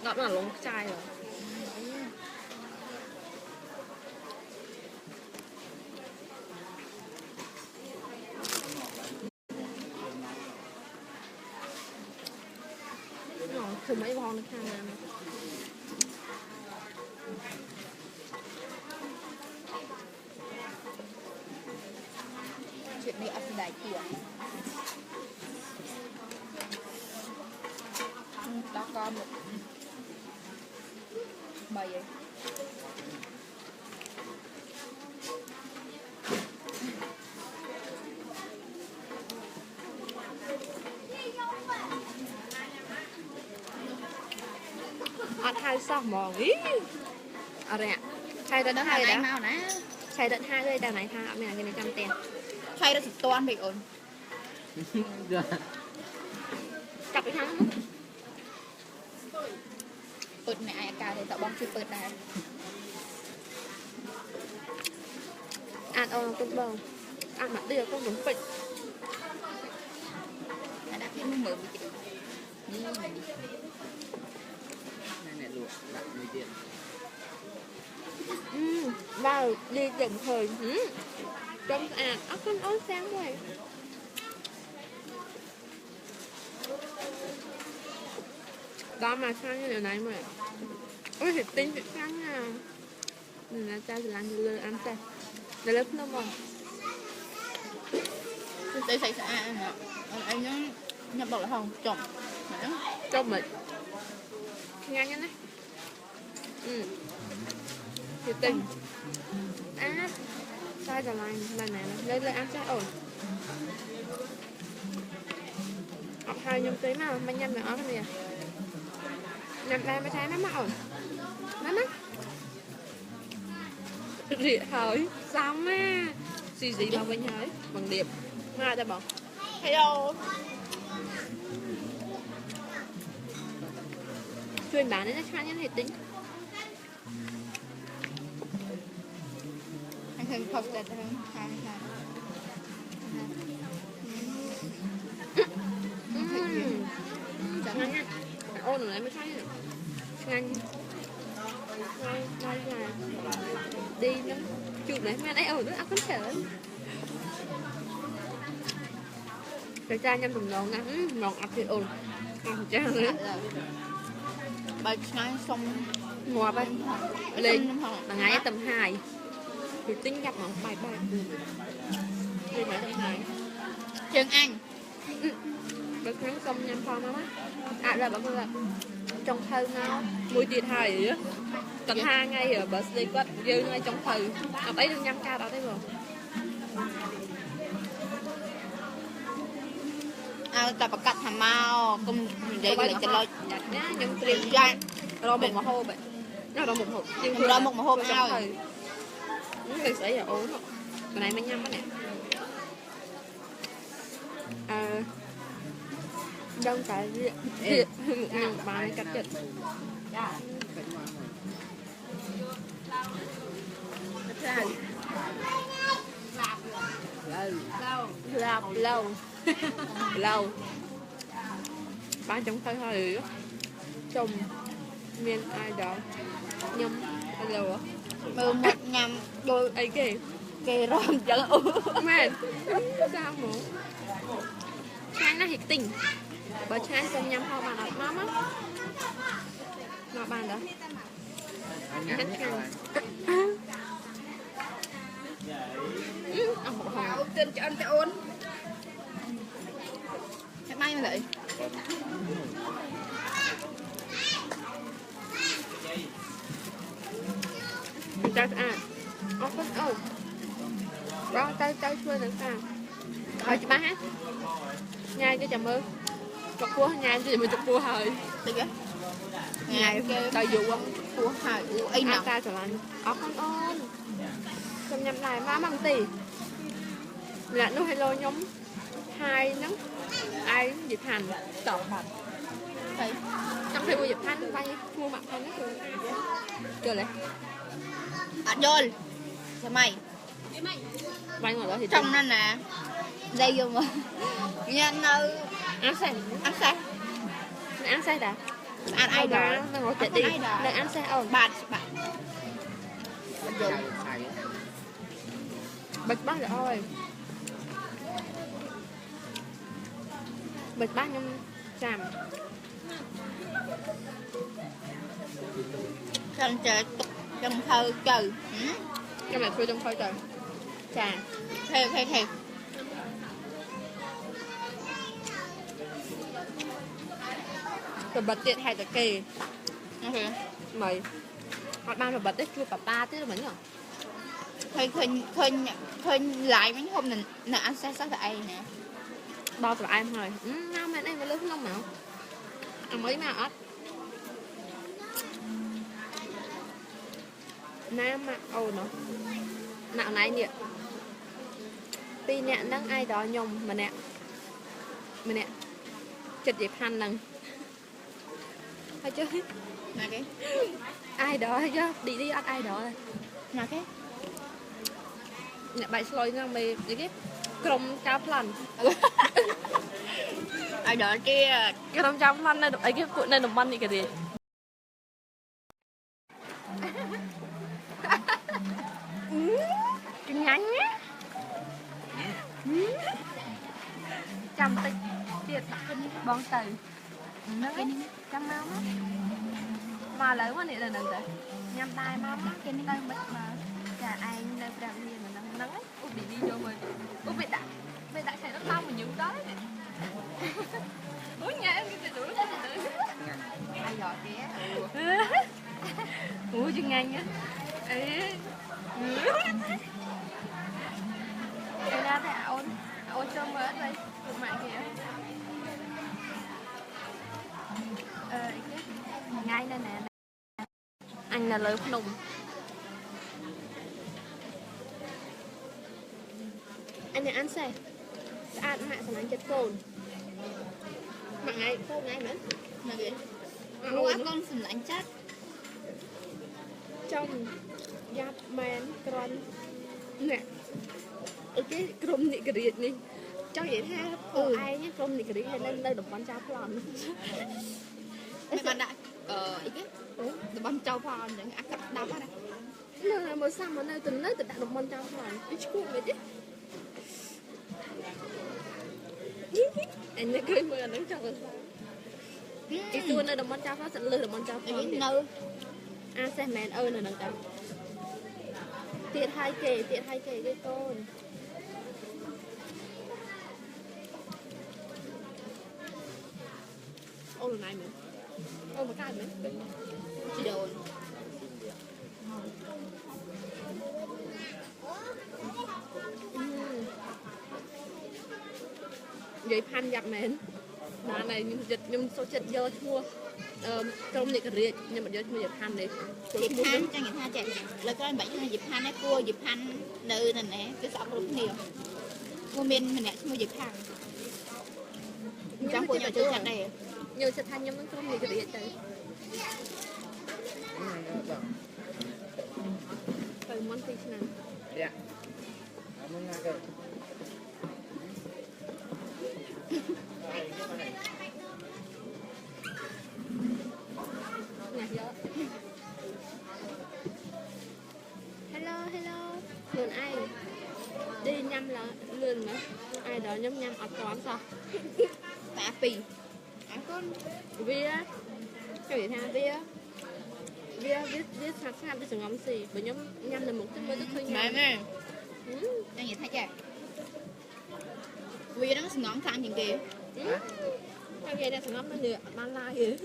ngọt là lúng chai rồi. Thử mấy con nó khang này. Chuyện này ăn đại tiền. Đó có một bầy vậy. Ăn hai sao mò ý. À đây ạ. Hai tấn hai đấy đó. mau nè. Hai tấn hai đây đằng này tha mình là cái này 100 tiền. Hay là thịt toan bị ổn. Chọc cái thằng. Ướt mẹ ai cao thì tao bong chưa ướt này. Ăn con bông. Ăn mặt đưa con đúng phịch. Đã biết nó mở bị chịu. Đi mày đi. Này luộc đặt 10 tiền. Vào đi chậm thời. Trong con ớt sáng rồi. Đó mà sao như điều này mà. Ôi thịt tinh thịt sáng nha. Mình là cha thì làm như ăn cha. Để lớp nó mòn. Để xảy ra anh nhớ nhập bảo là không chồng. Cho mình. Ngang nhanh đấy. Thịt tinh. Sai rồi lần này lên ăn trái ổn. Học 2 nhâm tí mà mấy nhâm là ớt nè. Nhâm đây mấy trái nó ổn. Nó mắt. Rịa hỏi xong á. Gì mà mình hỏi bằng điểm. Mai ta bảo. Hello. Chuyên bán đến nó khá nhân hệ tính. Anh thường học đẹp hơn. Hai. Chẳng ngang nha. Ôn rồi mới thấy. Ngang. Đây là đi nó chụp đấy mà nãy nó ăn phấn khởi. Cái cha nhâm tùm ngon ngắn ngon ập thì ồn. Ăn cha nữa. Bà ngay xong Ngọt bên lên là ngày tầm 2 thì tính gặp mà bài đi mẹ tầm 2 Trương Anh bữa sáng xong nhâm phong đó á là bảo là trong thơ nó mùi tiệt hài á tầm 2 ngày ở bờ đi quất dư ngay trong thơ học ấy được 5 ca đó thấy rồi tập cắt hàm mau cùng để lại cho lo những tiền ra rồi một hô vậy nó rồi một hộp nhưng ra một hộp ao cái sẽ giờ ốm cái này mới nhâm cái này đông cái gì bài cắt chật lâu ba trong hơi hơi chồng miền ai đó nhâm lâu á mưa một nhầm đôi ấy kì rong chân u mẹ sao mà sáng nó thiệt tình bởi sáng xong nhâm hoa bàn ở mắm á nó bàn đó ăn một hòn trên cho anh cho ôn may mà vậy Chắc ốc phấn ốc đó tay xuôi được sao hỏi chị ba hát nhai cái chầm ơi chọc cua nhai thì mình chọc cua hơi được á nhai tay dụ không cua hai ấy nào ta trở lại ốc phấn ôn xong nhầm lại má bằng tì là nó hello nhóm 2 nắng ai dịp hành tọt mặt thấy trong khi mua dịp thanh bay mua mặt thanh nó cười lại John sao mày bay ngồi đó thì trong nó nè đây vô mà nhân ăn say ăn say đã ăn ai đó nó ngồi chạy đi đang ăn xe ồn bạn Xài xài bịch bát rồi bịch bát nhưng làm trong trời trong thơ trời cái này khui trong khơi trời trà theo rồi bật điện hay là kề ok mày họ bao rồi bật đấy chua bà thế là mấy nhở khơi lại mấy hôm nè ăn sao tại nè bao rồi em thôi ngon mà em mà lớn không nào ăn mấy mà ớt nam mà ồ nó nạo này nhỉ pi nè đang ai đó nhom mà nè chật dịp hành lần hay chứ mà cái ai đó hay chứ đi ăn ai đó mà cái nè bài sloi ngang mày gì cái crom cao plan ai đó kia crom cao plan này ấy cái phụ này đồng văn gì cái gì nhánh á trăm tích tiệt bong từ nó cái trăm máu mà lấy quá này là đừng tới nhắm tay máu cái này đây mà chả ai nơi làm gì mà nắng nắng út bị đi vô mình út bị đã chạy đất long mà nhiều đó đấy út nhà em cái tụi nó ai giỏi kìa ủa chừng nhanh á ấy cái ra thì ôn cho mới đây tụi mẹ kìa ngay đây nè anh là lời nùng anh này ăn xe ăn mẹ sản anh chất cồn mà ngay cô ngay nữa mà cái mua con sừng lạnh chắc trong giáp men con nè ở cái crom nị cái này cho vậy ha ai nhé crom nị cái này lên đây đồng con cha plon mấy con đã ý cái đồng con trâu phòn những ăn cặp đau á này mới sang mà nơi từng nơi từ đại đồng con cha plon ít cũng vậy chứ anh nhớ cười mưa nắng trong rồi cái tôi nơi đồng con cha plon sẵn lừa đồng con cha plon nâu à xem mèn ơi là nâng tao tiệt hai kề cái con ô lần này nữa ô một cái nữa chỉ đồn vậy pan giặt mến mà này nhưng số chất do thua trong này cái riêng nhưng mà do dịp pan này dịp pan cho người ta chạy là có anh bảy cho dịp pan ấy cua dịp pan nơi này nè cái sọt rất nhiều mua miên mình nè mua dịp pan trong của nhà chơi chặt này nhiều sẽ thành nhưng nó trong này cái riêng chơi từ món fish này dạ muốn nghe cái nhạc gió hello lượn ai đi nhâm là lượn mà ai đó nhâm ở quán sao tạ pì ăn con vía cái gì ha vía viết sạch sạch cái sự ngắm xì bởi nhóm nhâm là một cái mới tức hơi mẹ mẹ cho người ta chạy vì nó ngón khăn chừng kìa theo vậy là sự ngắm nó được ban lai vậy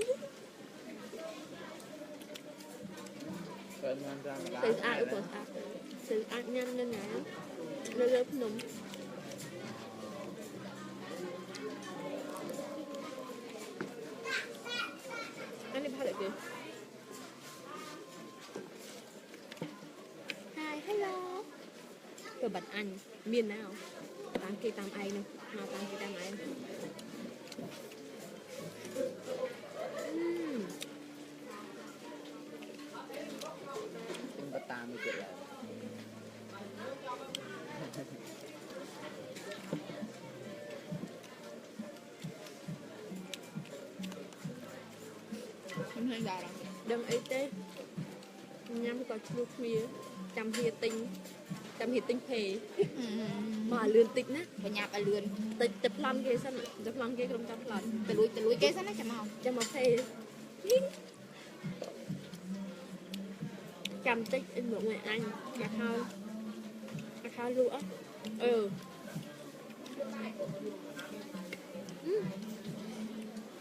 sự ai của sự ăn nhanh lên nè nó lớp nung anh đi bao được kìa hi hello rồi bật anh miền nào tám kỳ tam ai nữa nào tám kỳ tam ai bắt ta mới chịu lại Mình hơi già rồi. đừng ấy thế nhắm có chua mía chăm hiệt tinh phê mà lươn tịch nè Và nhà bà lươn. tịch tập lăn kia sao tập lăn kia không tập lăn Từ lùi kế sát nó chả màu. chăm mà phê chăm tích in một người anh cà khao lúa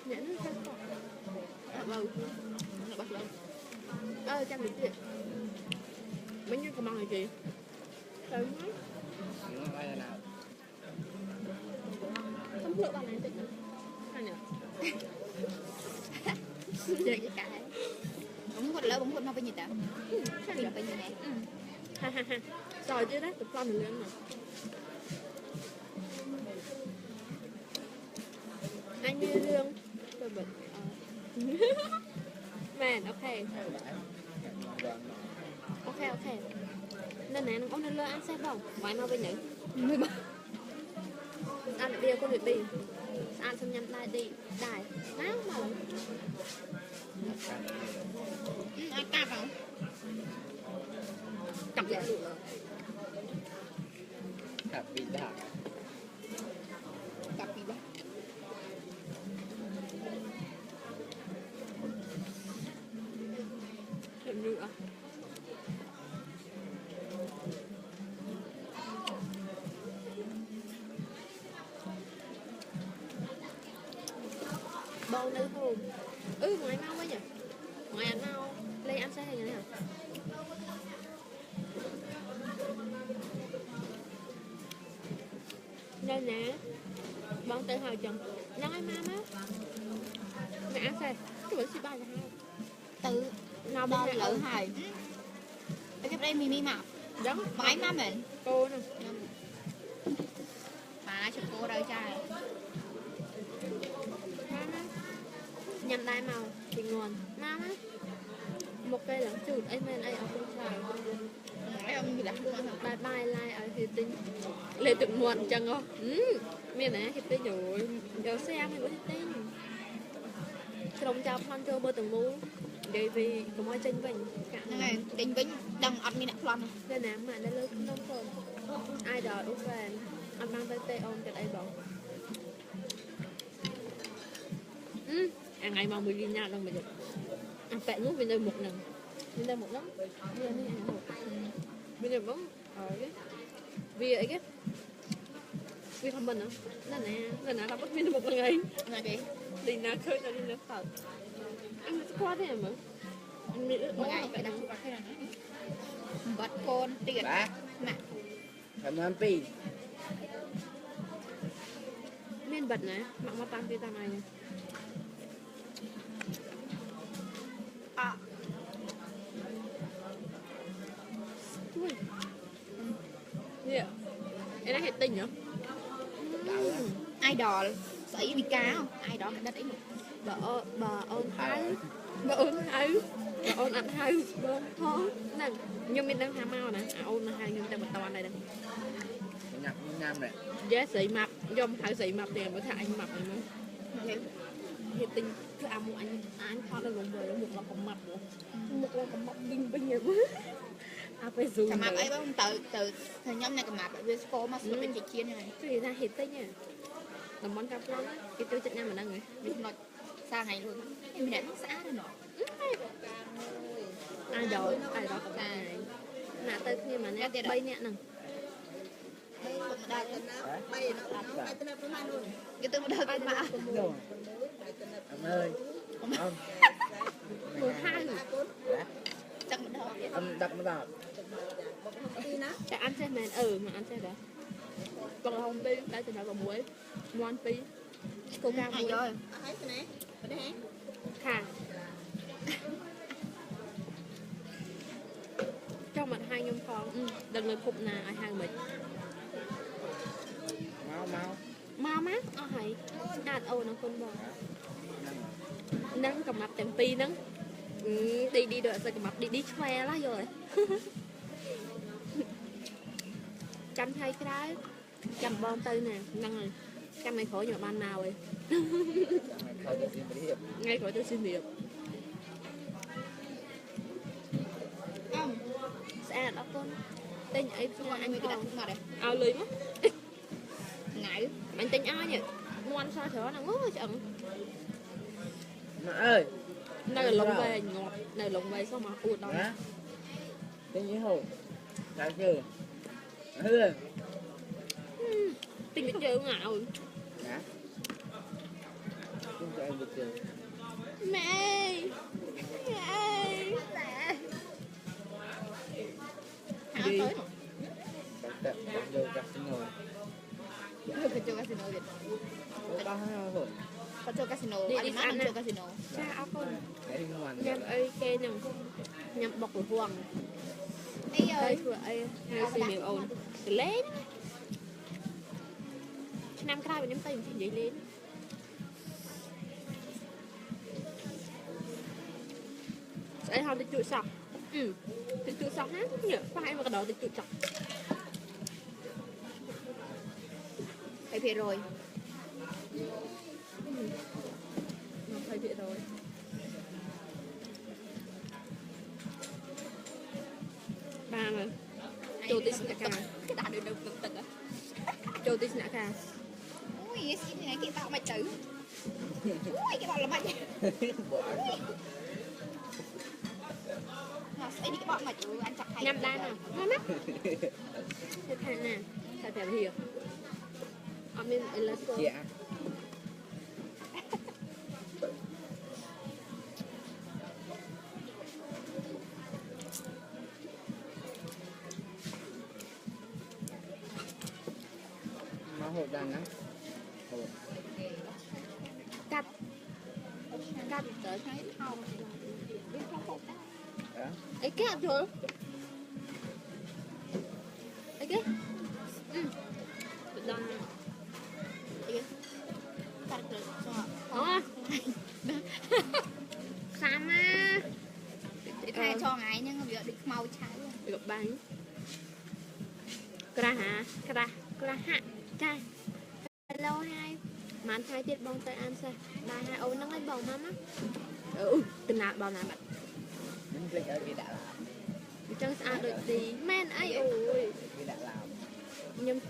nhãn nó sao vâng Nó bắt lên. chăm được chuyện mấy nhân có mong này chị sớm quá Những ai là nào? không lựa bạn này tịch anh nhỉ Chơi cái cái. Bóng quật lỡ bóng quật nó phải gì ta? sao Mình nhỉ phải như này. ha ha ha rồi chứ đấy tập lăn mình lên mà anh như lương tôi bật man ok ok nên này nó có nên lơ ăn xếp không ngoài mau bên nhỉ ăn bia có việc đi ăn xong nhắm lại đi đài máu mà Ai cạp không? cặp lại đủ rồi Cặp bị đạp. Cạp gì đó. hình như bầu nữ hồn ngoài mau quá nhỉ ngoài ăn mau lấy ăn xe hay như thế nào đây nè bọn tự hào chồng nói má mẹ ăn xe cái bữa xí ba là hai Từ nào đo bên lỡ lỡ hài. Cái đây mì mập. giống Váy má mình. cô nè Mà chụp cô đâu trai. nhằm đai màu thì ngon má một cây lắm chụt ấy men ấy ở bên trái Nói ông gì đặt luôn hả? bye bye like ở thì tinh lên từng muộn chẳng không miền này thì bây giờ giờ xe mình có thể tin trong chào phong cho bơ từng mũ để vì có mọi tranh bình Này, định vĩnh đằng ăn như nãy lần. cái nám mà nó lớn không đông còn ai đòi úp về anh mang tới tê ôm cho đây bọn ngày mà mình đi nhà đâu mà được ăn tệ nước bên đây một lần bên đây một lắm bên đây ăn một bên đây bóng cái vì ấy cái vì thằng mình nữa nên là bắt mình một ngày Là gì? đi nào chơi nào đi nào thật anh quá thế mà anh nghĩ Một ngày phải đặt vào cái này. Bật côn tiền. Bác. Mà Cảm ơn Pi. miên bật này mạng mà tăng vitamin này ui yeah em đang hệ tình nhở idol sấy bị cá không? Idol cái đất ấy. bà ơn hay bà ơn ăn hay bà ơn thôi nè nhưng mình đang ham mau nè ôn là hai nhưng ta bật tao ăn này đây Nhạc Nam này. giá sĩ mập dòng thảo sĩ mập thì mới thấy anh mập này mới thì tình cứ ăn một anh thoát lên vùng về một là còn mập nữa một là còn mập binh vậy phải dùng Cả mặt ấy không từ thời nhóm này cả mặt ở Vesco mà sửa bên chị chia này. thì ra hiện tích nha làm món cà phê á cái tiêu chất nha mình đang người Lúc nó xa ngày luôn. Em đã nó xã rồi nọ. ai đó này nãy tới khi mà nè bay nè nè Cái tôi đợt cái mà. Rồi. Ông ơi. Ông. mùa hai Chắc một đợt. Ông đặt nó vào. để ăn xe mền mà ăn xe đó còn không pi đây thì nó còn muối ngoan pi coca muối Rồi. thả trong mặt hai nhung con đừng lời phục nè ai hàng mình Mau. mau mát hay nó con bò nâng cầm mặt tem pi nâng đi đợi rồi cầm mặt đi khoe lá rồi chăm thay cái đó chăm bom tư nè nâng rồi chăm này khỏi nhờ ban nào rồi Thôi đi xin hiệp. ngay khỏi tôi xin việc tên ấy Mọi anh người cái đặt không ngọt đấy. ao lưới mất Ngại. anh tên ai nhỉ ngoan sao thế nó ngứa chẳng Mà ơi. nơi là lồng về ngọt nơi lồng về sao mà uột đó Hả? Tên như hồ. Sao chưa? Hư. tình biết chơi ngạo Hả? Không cho em được chưa? mẹ ơi Hả Đi. tới rồi. Bạn vô casino. Phải chơi casino vậy. Có hồn. Phải chơi casino. Đi Anh má ăn chơi nè. casino. cha áo con Để đi ngoài. nhâm ấy kê nhầm nhâm bọc của hoàng Ê đây ơi. vừa ấy hay xì miệng ồn lên năm cái nhâm tay mình vậy lên ấy không thì chuột sọc thì chuột sọc hết nhở phải mà cái đó thì chuột sọc Phải về rồi. nó phải vậy rồi ba mà Châu tí xin cả Cái đã được đâu cực cực á. Châu tí xin cả Ui, xin này cái bạo mạch tử. Ui, cái bạo là mạch. Nó sẽ đi cái bạo mạch tử ăn chặt hay. nhâm đan à ngon lắm thế thằng nè sao phải hiểu ở bên là Chị ăn. Nó hột đàn á. Hột. cắt cắt Tới thấy không. Biết không bột đó. Đó. ấy cái hạt rồi ấy cái đòn Iya. Cắt được cho. đó sama Để thay cho ngài nhưng mà bây giờ đi mau cháy luôn. gặp bánh kra hả kra hạ trai hello hai mà anh hai tiết bông tay ăn sao ba hai ôi nó lấy bông mắm á tình nào bông nào bạn Mình click ở cái đã làm. chân sao được gì men ấy ôi Cái đã làm. nhưng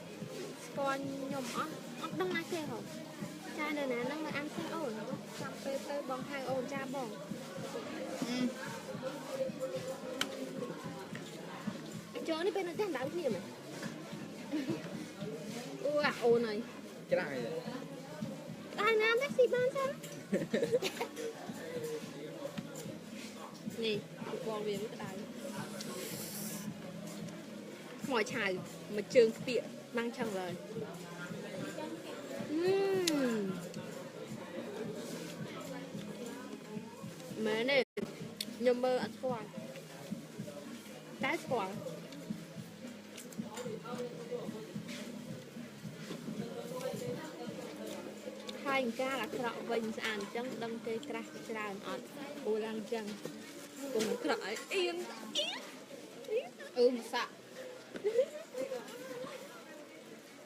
con nhom ó đông ai kêu không cha này nè nó mà ăn sao ổn nó xong tới bông hai ổn cha bông chơi đi bên nó đang đảo gì mà ui à ồn này Cái này rồi. ai nam taxi ban sao nè con về với cái đài ngoài chài mà trường tiện mang chân lời mẹ này nhầm mơ ăn khoai đá khoai hai ca là cọ vinh sàn chân đâm cây crash tràn ọt ô lang chân cùng cọ yên Mà sợ.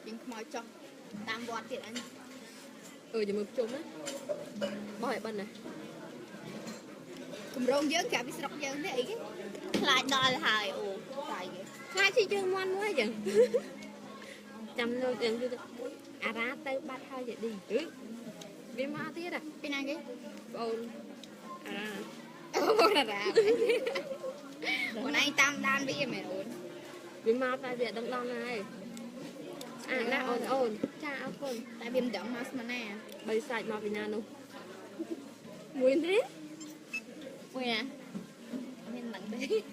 Nhưng mau cho. Tam vọt thiệt anh. giờ mực chung á bỏ hệ bên này Cùng rong dớ cả biết sọc dớ thế ấy. Lại đòi là hài ồ. Tại vậy. hai chị chơi ngoan quá vậy chăm luôn tiền chưa à ra tới bắt hai vậy đi viên ma tiết à Bên này cái. ôn à ra Ồ là ra. Bữa nay tam đan với mày ổn. viên ma ta việt đông đông này à đã ôn cha áo con Tại viêm đậm mà nè. bay sạch mà vì nào đâu nguyên thế Ui nè. Nên nặng đấy.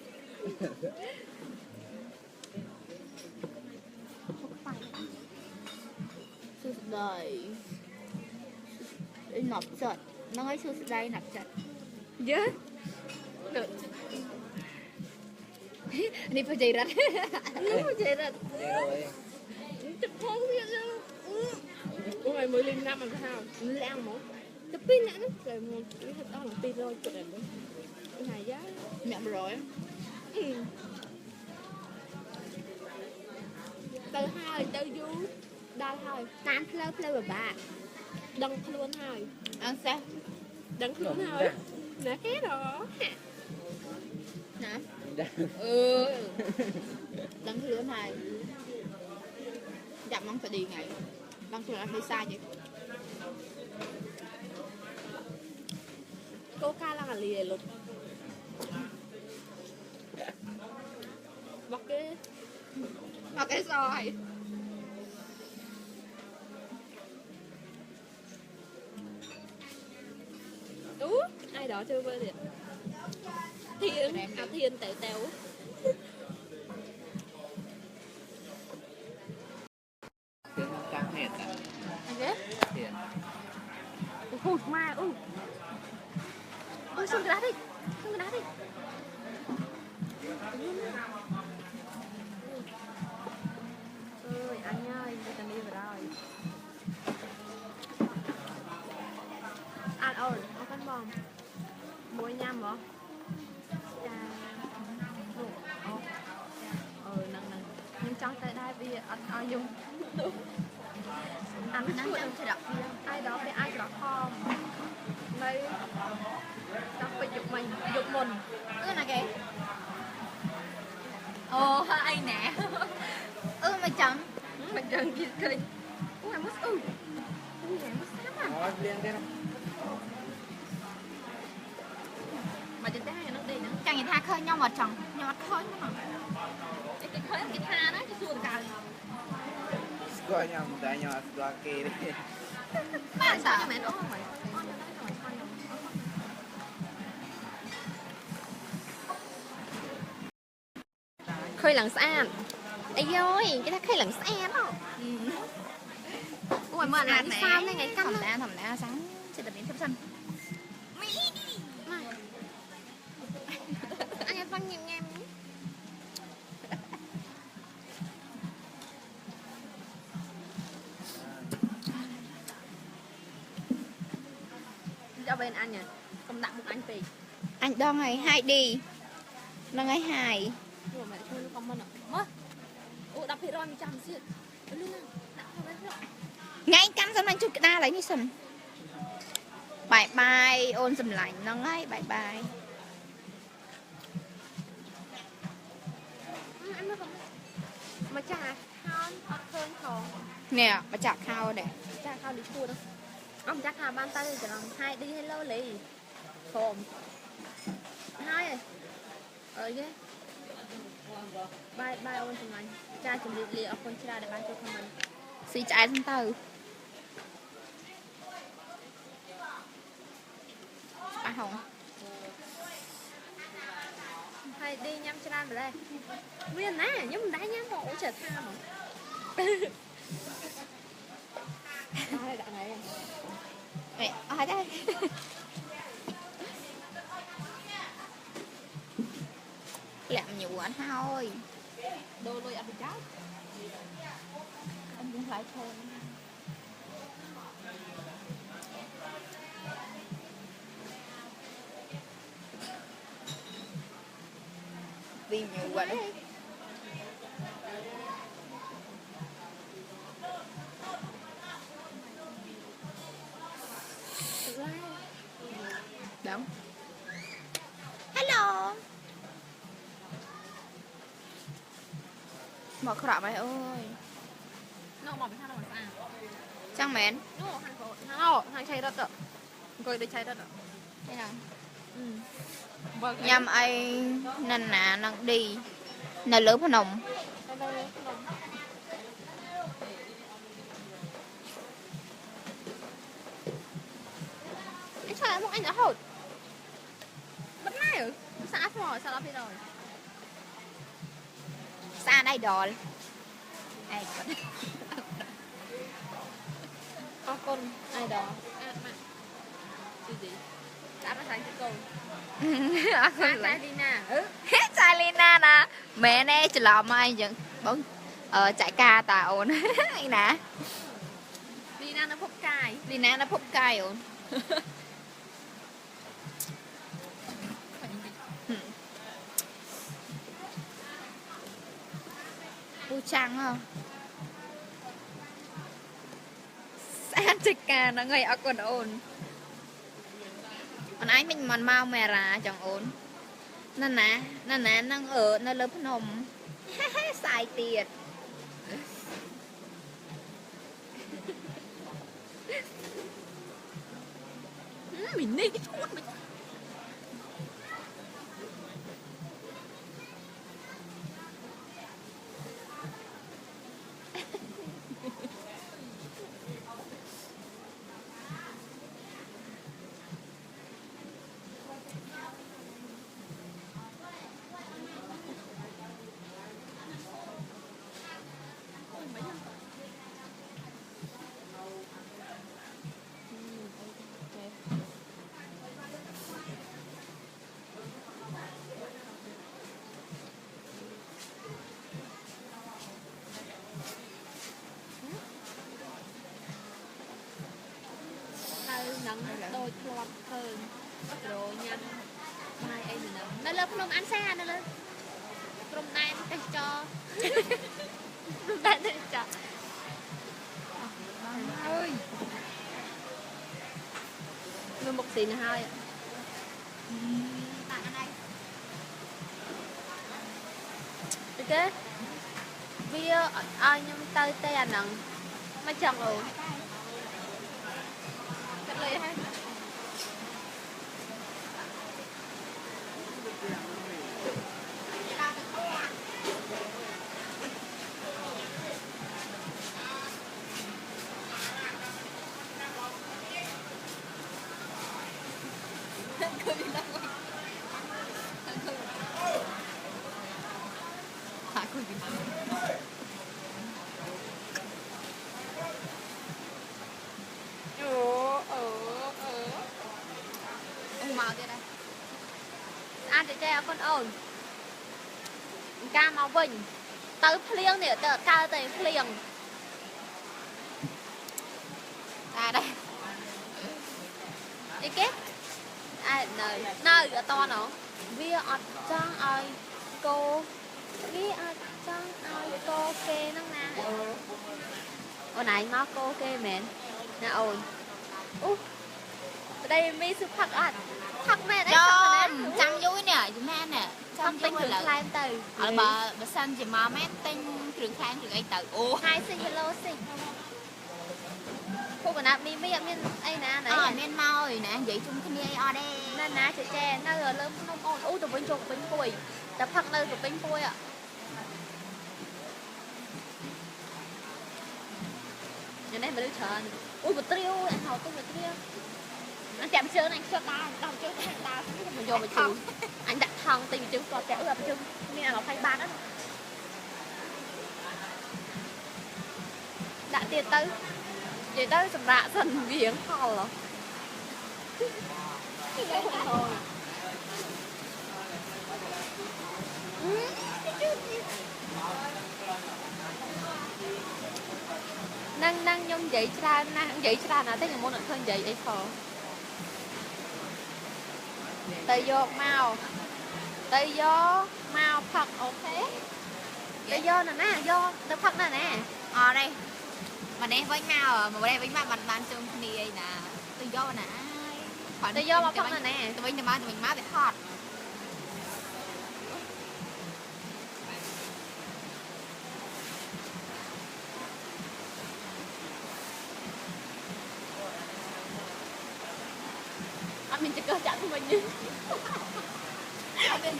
Sư đời. Nọc chật. Nó nói sư đây nọc chật. dớ được Đi phải chạy rạch. nó mà chạy ra Đây rồi. chụp phong thiệt rồi ủa mày mới lên năm mà sao leo một chụp pin nữa rồi một cái thật đó là pin rồi chụp đẹp đấy này giá Nhậm rồi. từ hai từ du đây thôi tan phơi phơi bà đăng luôn thôi Ăn sao? đăng luôn thôi nè cái đó Hả? lần thứ này chậm mong phải đi ngày lần thứ là hơi xa vậy Coca là lì lụt mặc cái rồi ai đó chơi bơi điện thiên tèo tèo Thiên căng hết à? anh ghét Thiên. ui ma ui xuống cái đá đi ơi anh ơi người ta đi vào rồi ăn ơi có cánh bom muối nhâm hả nâng nhưng trong tới đây vì ăn ai dùng ăn năng năng sẽ đọc video ai đó với ai đó không đây chắc phải dục mình cái này kìa ồ ai nè mày chọn mình chân kia cười mày mất mày mất sắp à Nó liên thế nào? mà trên tay nó đi nữa chẳng người ta khơi nhau mà chọn nhau mắt khơi nữa cái khơi cái tha đó cái xuồng cào Gọi nhau một tay nhau là kê đi. mà sao mẹ nó không phải khơi lặn xa ấy ơi cái ta khơi lặn xa đó ôi mà anh sao này ngày cắm thầm đã sáng sẽ tập biến thấp xanh anh em văn nhìn em cho bên anh nhỉ không đặt một anh tì anh đo ngày 2 đi là ngày 2 nhưng mà mẹ chơi nó không mất mất ủa đập thì rồi mình chăm xíu lên đặt vào đây rồi ngay cắm xong anh chút đa lấy như sầm bye bye ôn sầm lạnh nó ngay bye bye anh nó không mà chả khao hoặc hơn không nè mà chặt khao để chả khao đi chua đâu ông chắc hà ban tay cho lòng hai đi hello lì khom hai rồi ghê bye bye ôn sầm lạnh cha chuẩn bị lìa ở con cha để bán cho mình xì trái thân từ à không hay đi nhắm cho ăn đây nguyên nè nhưng đá nhắm bộ trở tha mà ai đã này vậy ai đây làm nhiều quá thôi đồ lôi ăn bị cháo anh cũng phải thôi vì nhiều quá đấy đúng hello mở khỏa mày ơi nó bỏ cái thang nào mà chẳng mến nó hàng chay đất ạ coi đây chay đất ạ thế nào vâng nhằm ai nên nà nâng đi nà lớn vào nồng anh sao không anh đã hột bắt ngay ở xã rồi sao đó đi rồi xa đây đòn con ai đó gì đã bắt thành cái câu Salina Salina nè mẹ nè chỉ làm ai vẫn bỗng chạy ca tà ổn anh nè Lina nó phúc cài Lina nó phúc cay ổn u trăng không sao chạy ca nó ngay ở còn ổn còn anh mình mà mau mè ra chẳng ổn nè năng ở nơi lớp nồng xài tiền mình đi cái chuột mình nắng đôi lọt hơn rồi nhanh mai em thì nắng nó lên không ăn xa nó lên trong đây cái cho trong đây cái cho ơi người một xì là hai tặng anh này ok vì ai nhưng tay tay anh nặng mà chẳng rồi cắt lấy hay màu kia đây ăn để cho con ổn ca màu bình tới phliêng nè tới ca tới phliêng đây đi kết ai nơi ở to nó vi ở trong ai cô vi ở trong ai cô kê nó nè ở này nó cô kê mền nè ổn đây mi sự phật ăn phật mẹ đấy chăm vui nè chúng ta nè không tính được khai từ bà xanh chỉ mà mét tên trường khang trường anh từ ô hai sinh hello sinh cô còn nạp mi mi miên ai nè này miên mau rồi nè vậy chung khi đi ở đây nè nè trẻ nó rồi lớn không ôn tụi bên chục bên bùi tập phật nơi tụi bên bùi ạ nhà này mà đi chờ ui một triêu anh học tôi một triêu anh chạm chơi này cho ta đau chơi ta mình vô mà chịu anh đặt thằng tìm chữ có trẻ ướp chứ nên là phải ba đó đã tiền tới vậy tới sầm rạ dần viếng hò rồi năng nhung vậy ra năng vậy ra là thấy người muốn hơn vậy ấy khờ tay vô màu phật ok tay vô nè nè vô tay phật nè đây mà đây với nhau mà đây với nhau bạn chung đi nè tay vô nè tay vô mà phật nè tụi mình má bị hot mình chỉ cơ chặn mình như bên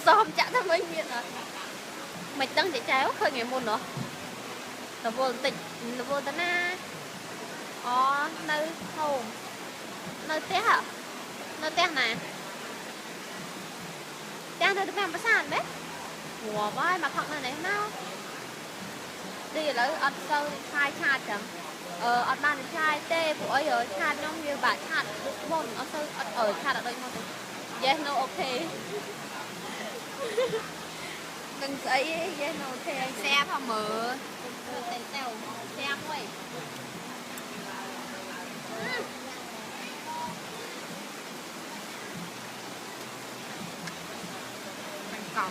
xòm chặn thằng mình miệng à mày tăng để chéo khơi ngày môn nữa là vô tịch là vô tấn na nơi hồn nơi té hả nơi té nè té nơi được làm sàn đấy mùa vai mà thật này nào đi lấy ăn sâu hai chạt chẳng ở ban trai tê của ấy ở chạt nhóm như bà chạt được môn ở sâu ở chạt ở đây môn yes no okay đừng thấy yes no okay xe phong mở tèo xe quay còn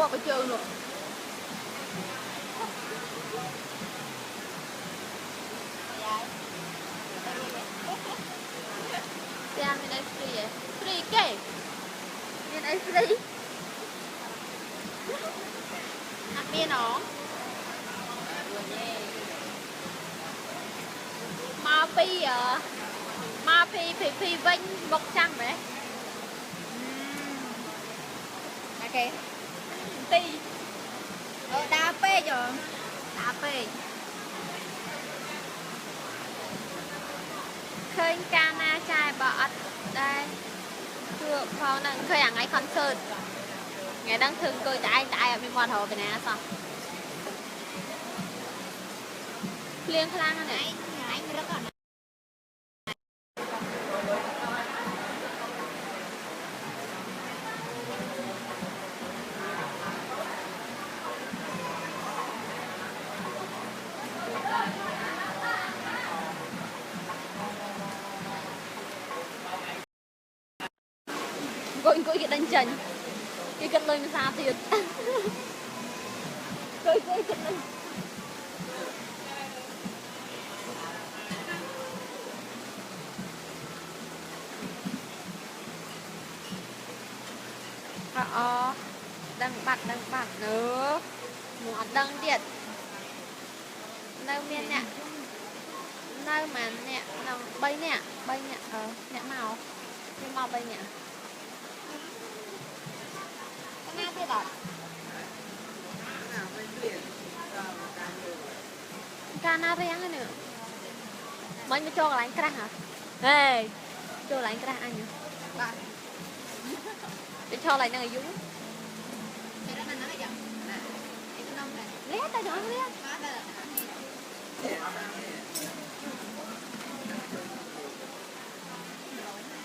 qua bây giờ nữa xem bên đây free vậy free kì bên đây free ăn miên nó ma pi à ma pi phi vinh bọc trăng đấy ok ti đa p rồi đa p khơi cana trai bỏ đây chưa phong đang khơi ăn ấy concert ngày đang thường cười tại ở bên ngoài hồ bên này sao liên khang này anh rất là gọi cái đánh chân cái cân lên xa thiệt coi cái lên đang bật nữa một đăng điện đâu miền nè nơi mà nè nó bay nè nè màu cái màu bay nè cái nào thế đó cana riang nữa mấy mới cho lại cái hả ê cho lại cái anh nhỉ để cho lại nơi dưới lé tay đó lé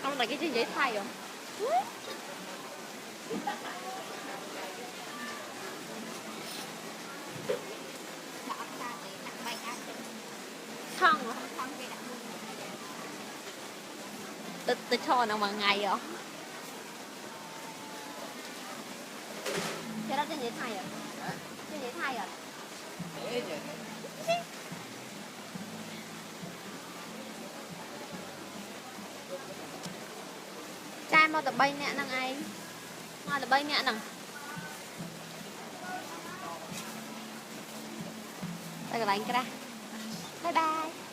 ông là cái gì dễ thay rồi không tôi cho nó mà ngày rồi cái đó cái dễ thay rồi cái dễ thay rồi trai mau tập bay nè năng ai mau tập bay nè năng đây là bạn cái ra bye bye